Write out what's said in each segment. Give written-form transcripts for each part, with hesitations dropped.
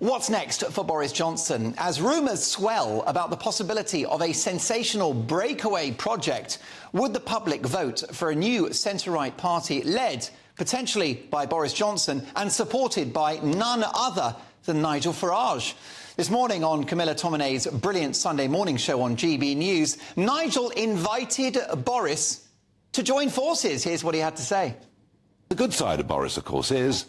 What's next for Boris Johnson? As rumours swell about the possibility of a sensational breakaway project, would the public vote for a new centre-right party led potentially by Boris Johnson and supported by none other than Nigel Farage? This morning on Camilla Tominay's brilliant Sunday morning show on GB News, Nigel invited Boris to join forces. Here's what he had to say. The good side of Boris, of course, is...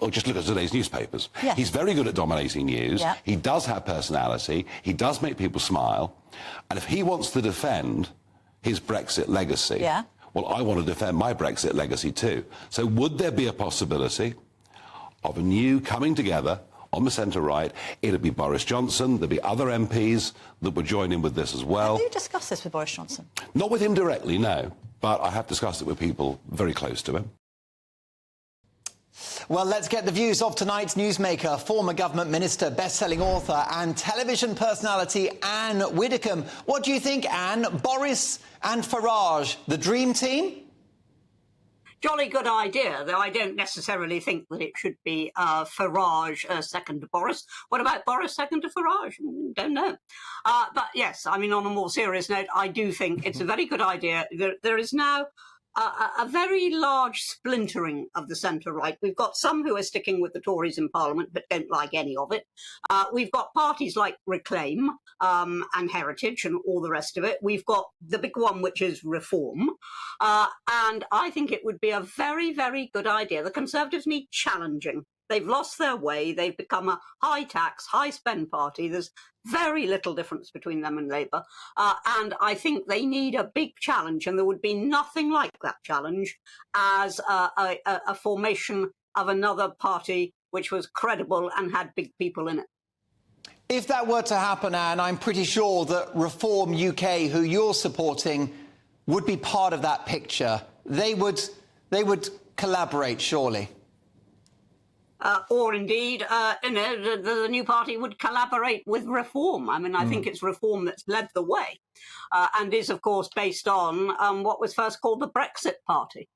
just look at today's newspapers. Yes. He's very good at dominating news. Yeah. He does have personality. He does make people smile. And if he wants to defend his Brexit legacy, yeah. well, I want to defend my Brexit legacy too. So would there be a possibility of a new coming together on the centre-right? It'd be Boris Johnson. There'd be other MPs that would join in with this as well. Have you discussed this with Boris Johnson? Not with him directly, no. But I have discussed it with people very close to him. Well, let's get the views of tonight's newsmaker, former government minister, best-selling author and television personality Anne Widdecombe. What do you think, Anne? Boris and Farage, the dream team? Jolly good idea, though I don't necessarily think that it should be Farage second to Boris. What about Boris second to Farage? Don't know. But yes, I mean, on a more serious note, I do think it's a very good idea. There is now a very large splintering of the centre-right. We've got some who are sticking with the Tories in Parliament but don't like any of it. We've got parties like Reclaim and Heritage and all the rest of it. We've got the big one, which is Reform. And I think it would be a very, very good idea. The Conservatives need challenging. They've lost their way. They've become a high-tax, high-spend party. There's very little difference between them and Labour. And I think they need a big challenge, and there would be nothing like that challenge as a formation of another party which was credible and had big people in it. If that were to happen, Anne, I'm pretty sure that Reform UK, who you're supporting, would be part of that picture. They would collaborate, surely. Or indeed, the new party would collaborate with Reform. I mean, I think it's Reform that's led the way and is, of course, based on what was first called the Brexit Party,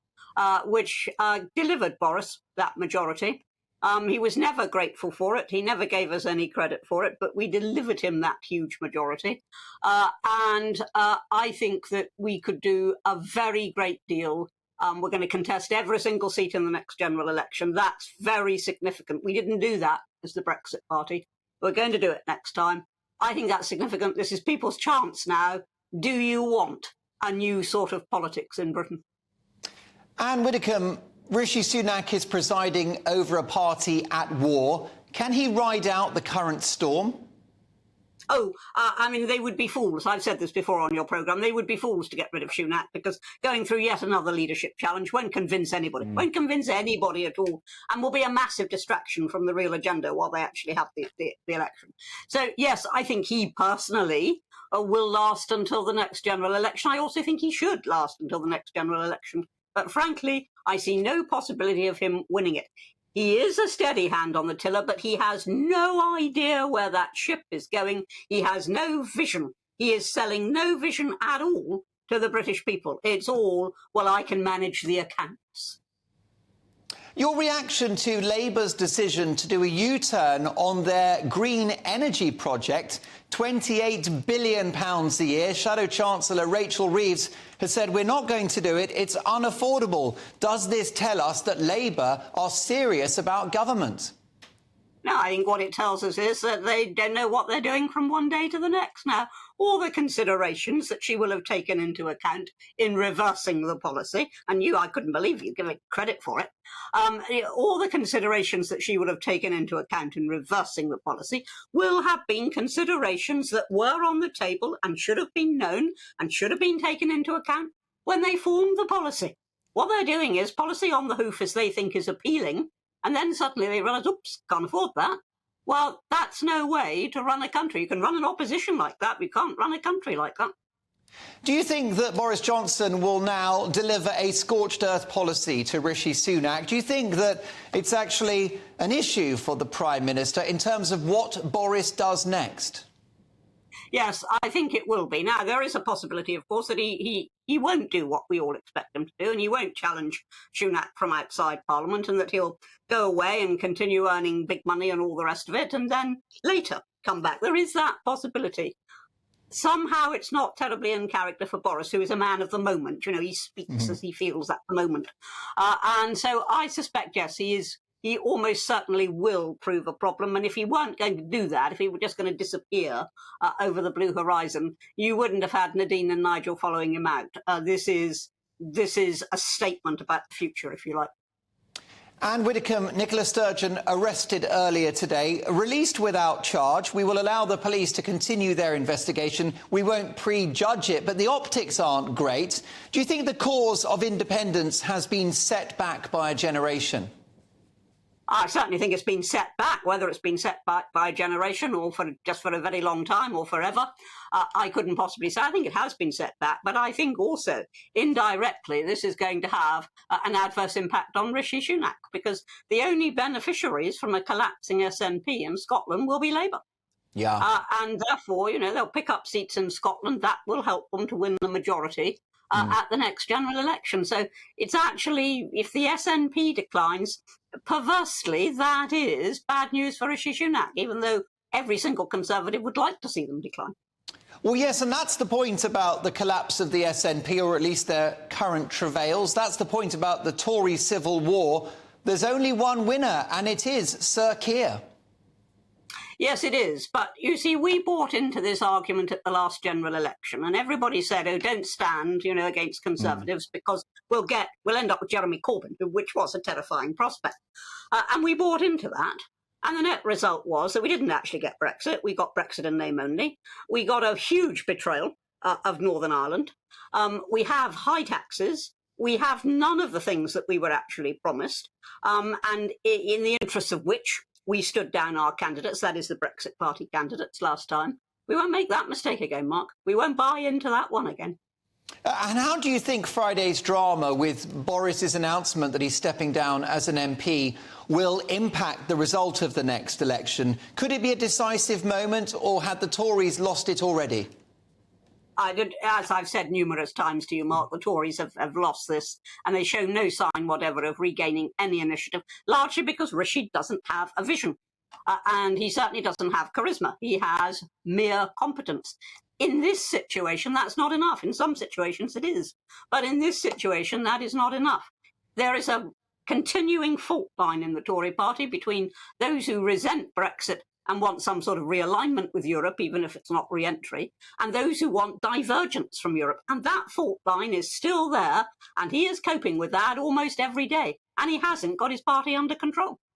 which delivered Boris that majority. He was never grateful for it. He never gave us any credit for it, but we delivered him that huge majority. And I think that we could do a very great deal. We're going to contest every single seat in the next general election. That's very significant. We didn't do that as the Brexit Party. We're going to do it next time. I think that's significant. This is people's chance now. Do you want a new sort of politics in Britain? Anne Widdecombe, Rishi Sunak is presiding over a party at war. Can he ride out the current storm? Oh, I mean, they would be fools. I've said this before on your programme. They would be fools to get rid of Sunak because going through yet another leadership challenge won't convince anybody. Won't convince anybody at all, and will be a massive distraction from the real agenda while they actually have the election. So, yes, I think he personally will last until the next general election. I also think he should last until the next general election. But frankly, I see no possibility of him winning it. He is a steady hand on the tiller, but he has no idea where that ship is going. He has no vision. He is selling no vision at all to the British people. It's all, well, I can manage the accounts. Your reaction to Labour's decision to do a U-turn on their green energy project, £28 billion a year. Shadow Chancellor Rachel Reeves has said, we're not going to do it. It's unaffordable. Does this tell us that Labour are serious about government? No, I think what it tells us is that they don't know what they're doing from one day to the next. Now, all the considerations that she will have taken into account in reversing the policy, and I couldn't believe you give it credit for it, all the considerations that she would have taken into account in reversing the policy will have been considerations that were on the table and should have been known and should have been taken into account when they formed the policy. What they're doing is policy on the hoof as they think is appealing, and then suddenly they realise, oops, can't afford that. Well, that's no way to run a country. You can run an opposition like that, but you can't run a country like that. Do you think that Boris Johnson will now deliver a scorched earth policy to Rishi Sunak? Do you think that it's actually an issue for the Prime Minister in terms of what Boris does next? Yes, I think it will be. Now, there is a possibility, of course, that he won't do what we all expect him to do, and he won't challenge Sunak from outside Parliament, and that he'll go away and continue earning big money and all the rest of it, and then later come back. There is that possibility. Somehow it's not terribly in character for Boris, who is a man of the moment. You know, he speaks as he feels at the moment. And so I suspect, yes, he almost certainly will prove a problem. And if he weren't going to do that, if he were just going to disappear over the blue horizon, you wouldn't have had Nadine and Nigel following him out. This is a statement about the future, if you like. And Widdecombe, Nicola Sturgeon arrested earlier today, released without charge. We will allow the police to continue their investigation. We won't prejudge it, but the optics aren't great. Do you think the cause of independence has been set back by a generation? I certainly think it's been set back, whether it's been set back by a generation or just for a very long time or forever. I couldn't possibly say. I think it has been set back, but I think also indirectly this is going to have an adverse impact on Rishi Sunak, because the only beneficiaries from a collapsing SNP in Scotland will be Labour. Yeah. And therefore, you know, they'll pick up seats in Scotland. That will help them to win the majority at the next general election. So it's actually, if the SNP declines, perversely, that is bad news for Rishi Sunak, even though every single Conservative would like to see them decline. Well, yes, and that's the point about the collapse of the SNP, or at least their current travails. That's the point about the Tory civil war. There's only one winner, and it is Sir Keir. Yes, it is. But you see, we bought into this argument at the last general election, and everybody said, oh, don't stand, you know, against Conservatives because we'll end up with Jeremy Corbyn, which was a terrifying prospect. And we bought into that. And the net result was that we didn't actually get Brexit. We got Brexit in name only. We got a huge betrayal of Northern Ireland. We have high taxes. We have none of the things that we were actually promised. And in the interests of which we stood down our candidates, that is the Brexit Party candidates last time. We won't make that mistake again, Mark. We won't buy into that one again. And how do you think Friday's drama with Boris's announcement that he's stepping down as an MP will impact the result of the next election? Could it be a decisive moment, or had the Tories lost it already? As I've said numerous times to you, Mark, the Tories have lost this, and they show no sign whatever of regaining any initiative, largely because Rishi doesn't have a vision. And he certainly doesn't have charisma. He has mere competence. In this situation, that's not enough. In some situations, it is. But in this situation, that is not enough. There is a continuing fault line in the Tory party between those who resent Brexit and want some sort of realignment with Europe, even if it's not re-entry, and those who want divergence from Europe. And that fault line is still there, and he is coping with that almost every day. And he hasn't got his party under control.